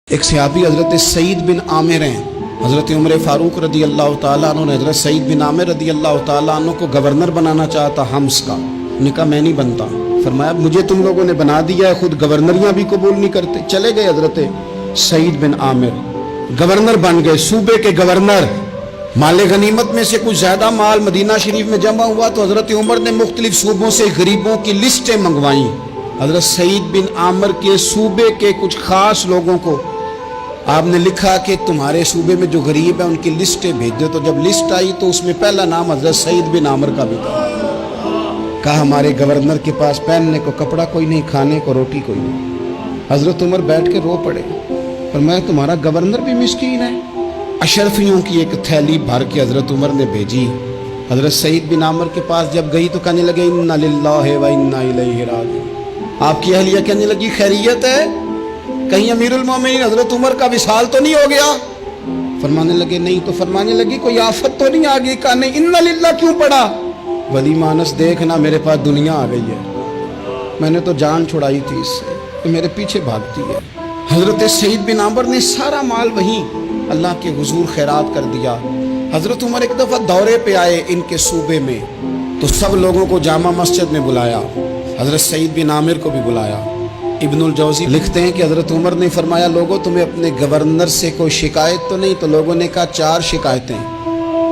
ایک صحابی حضرت سعید بن عامر ہیں، حضرت عمر فاروق رضی اللہ تعالیٰ عنہ نے حضرت سعید بن عامر رضی اللہ تعالیٰ عنہ کو گورنر بنانا چاہتا حمص کا۔ انہوں نے کہا میں نہیں بنتا۔ فرمایا مجھے تم لوگوں نے بنا دیا ہے، خود گورنریاں بھی قبول نہیں کرتے۔ چلے گئے حضرت سعید بن عامر، گورنر بن گئے، صوبے کے گورنر۔ مال غنیمت میں سے کچھ زیادہ مال مدینہ شریف میں جمع ہوا تو حضرت عمر نے مختلف صوبوں سے غریبوں کی لسٹیں منگوائیں۔ حضرت سعید بن عامر کے صوبے کے کچھ خاص لوگوں کو آپ نے لکھا کہ تمہارے صوبے میں جو غریب ہیں ان کی لسٹیں بھیج دو۔ تو جب لسٹ آئی تو اس میں پہلا نام حضرت سعید بن عامر کا بھی تھا۔ کہا ہمارے گورنر کے پاس پہننے کو کپڑا کوئی نہیں، کھانے کو روٹی کوئی نہیں۔ حضرت عمر بیٹھ کے رو پڑے، فرمایا تمہارا گورنر بھی مسکین ہے۔ اشرفیوں کی ایک تھیلی بھر کے حضرت عمر نے بھیجی۔ حضرت سعید بن عامر کے پاس جب گئی تو کہنے لگے انا للہ و انا الیہ راجعون۔ آپ کی اہلیہ کہنے لگی خیریت ہے؟ کہیں امیر المومنین حضرت عمر کا وصال تو نہیں ہو گیا؟ فرمانے لگے نہیں۔ تو فرمانے لگی کوئی آفت تو نہیں آ گئی؟ کہا نہیں۔ انا للہ کیوں پڑھا؟ ولی مانس دیکھنا میرے پاس دنیا آ گئی ہے، میں نے تو جان چھڑائی تھی اس سے، تو میرے پیچھے بھاگتی ہے۔ حضرت سعید بن عامر نے سارا مال وہیں اللہ کے حضور خیرات کر دیا۔ حضرت عمر ایک دفعہ دورے پہ آئے ان کے صوبے میں تو سب لوگوں کو جامع مسجد میں بلایا، حضرت سعید بن عامر کو بھی بلایا۔ ابن الجوزی لکھتے ہیں کہ حضرت عمر نے فرمایا لوگوں تمہیں اپنے گورنر سے کوئی شکایت تو نہیں؟ تو لوگوں نے کہا 4 شکایتیں۔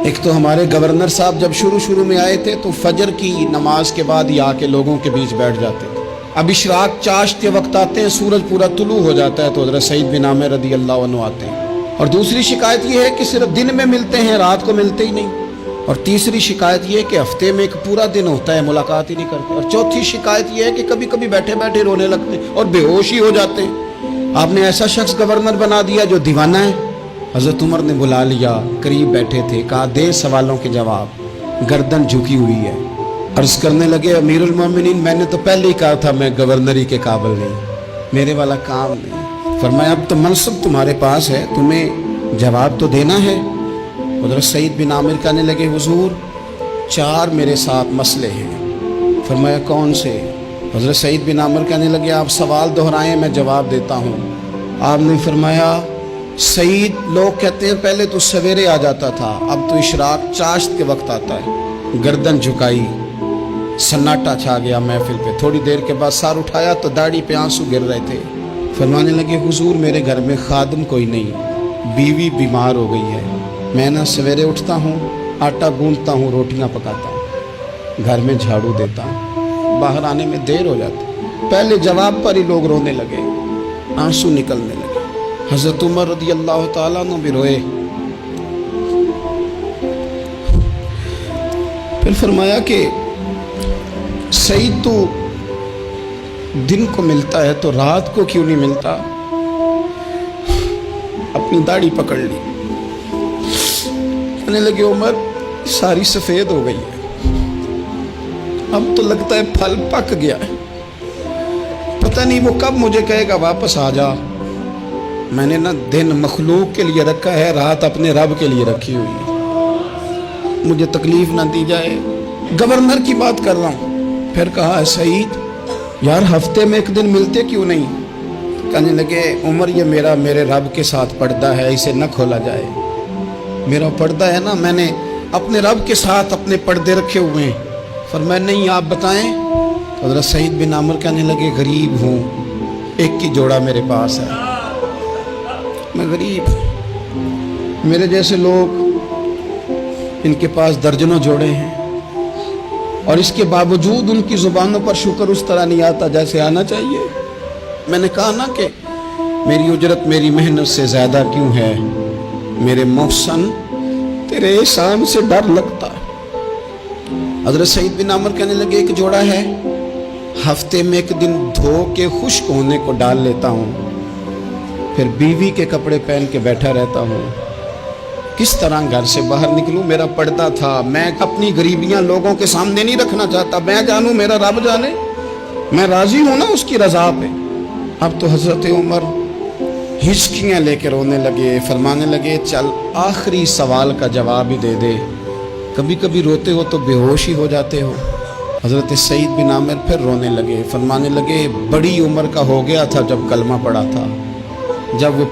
ایک تو ہمارے گورنر صاحب جب شروع میں آئے تھے تو فجر کی نماز کے بعد ہی آ کے لوگوں کے بیچ بیٹھ جاتے تھے۔ اب اشراق چاشت کے وقت آتے ہیں، سورج پورا طلوع ہو جاتا ہے تو حضرت سعید بن عامر رضی اللہ عنہ آتے ہیں۔ اور دوسری شکایت یہ ہے کہ صرف دن میں ملتے ہیں، رات کو ملتے ہی نہیں۔ اور تیسری شکایت یہ ہے کہ ہفتے میں ایک پورا دن ہوتا ہے ملاقات ہی نہیں کرتے۔ اور چوتھی شکایت یہ ہے کہ کبھی کبھی بیٹھے بیٹھے رونے لگتے ہیں اور بے ہوش ہی ہو جاتے ہیں۔ آپ نے ایسا شخص گورنر بنا دیا جو دیوانہ ہے۔ حضرت عمر نے بلا لیا، قریب بیٹھے تھے، کہا دے سوالوں کے جواب۔ گردن جھکی ہوئی ہے، عرض کرنے لگے امیر المومنین میں نے تو پہلے ہی کہا تھا میں گورنری کے قابل نہیں، میرے والا کام نہیں۔ فرمایا اب تو منصب تمہارے پاس ہے، تمہیں جواب تو دینا ہے۔ حضرت سعید بن عامر کہنے لگے حضور 4 میرے ساتھ مسئلے ہیں۔ فرمایا کون سے؟ حضرت سعید بن عامر کہنے لگے آپ سوال دہرائیں میں جواب دیتا ہوں۔ آپ نے فرمایا سعید لوگ کہتے ہیں پہلے تو سویرے آ جاتا تھا، اب تو اشراق چاشت کے وقت آتا ہے۔ گردن جھکائی، سناٹا چھا گیا محفل پہ۔ تھوڑی دیر کے بعد سار اٹھایا تو داڑھی پہ آنسو گر رہے تھے۔ فرمانے لگے حضور میرے گھر میں خادم کوئی نہیں، بیوی بیمار ہو گئی ہے، میں نہ سویرے اٹھتا ہوں، آٹا گوندتا ہوں، روٹیاں پکاتا ہوں، گھر میں جھاڑو دیتا ہوں، باہر آنے میں دیر ہو جاتی۔ پہلے جواب پر ہی لوگ رونے لگے، آنسو نکلنے لگے۔ حضرت عمر رضی اللہ تعالیٰ عنہ بھی روئے۔ پھر فرمایا کہ سعید تو دن کو ملتا ہے تو رات کو کیوں نہیں ملتا؟ اپنی داڑھی پکڑ لی، کہنے لگے عمر ساری سفید ہو گئی ہے، اب تو لگتا ہے پھل پک گیا ہے، پتہ نہیں وہ کب مجھے کہے گا واپس آ جا۔ میں نے نہ دن مخلوق کے لیے رکھا ہے، رات اپنے رب کے لیے رکھی ہوئی ہے، مجھے تکلیف نہ دی جائے۔ گورنر کی بات کر رہا ہوں۔ پھر کہا سعید یار ہفتے میں ایک دن ملتے کیوں نہیں؟ کہنے لگے عمر یہ میرے رب کے ساتھ پردہ ہے، اسے نہ کھولا جائے۔ میرا پردہ ہے نا، میں نے اپنے رب کے ساتھ اپنے پردے رکھے ہوئے ہیں۔ فرمایا نہیں آپ بتائیں۔ حضرت سعید بن عامر کہنے لگے غریب ہوں، ایک کی جوڑا میرے پاس ہے، میں غریب ہوں، میرے جیسے لوگ ان کے پاس درجنوں جوڑے ہیں، اور اس کے باوجود ان کی زبانوں پر شکر اس طرح نہیں آتا جیسے آنا چاہیے۔ میں نے کہا نا کہ میری اجرت میری محنت سے زیادہ کیوں ہے؟ میرے محسن تیرے احسان سے ڈر لگتا ہے۔ حضرت سعید بن عامر کہنے لگے ایک جوڑا ہے، ہفتے میں ایک دن دھو کے خشک ہونے کو ڈال لیتا ہوں، پھر بیوی کے کپڑے پہن کے بیٹھا رہتا ہوں، کس طرح گھر سے باہر نکلوں؟ میرا پردہ تھا، میں اپنی غریبیاں لوگوں کے سامنے نہیں رکھنا چاہتا، میں جانوں میرا رب جانے، میں راضی ہوں نا اس کی رضا پہ۔ اب تو حضرت عمر ہچکیاں لے کے رونے لگے، فرمانے لگے چل آخری سوال کا جواب ہی دے دے، کبھی کبھی روتے ہو تو بے ہوش ہی ہو جاتے ہو۔ حضرت سعید بن عامر پھر رونے لگے، فرمانے لگے بڑی عمر کا ہو گیا تھا جب کلمہ پڑھا تھا، جب وہ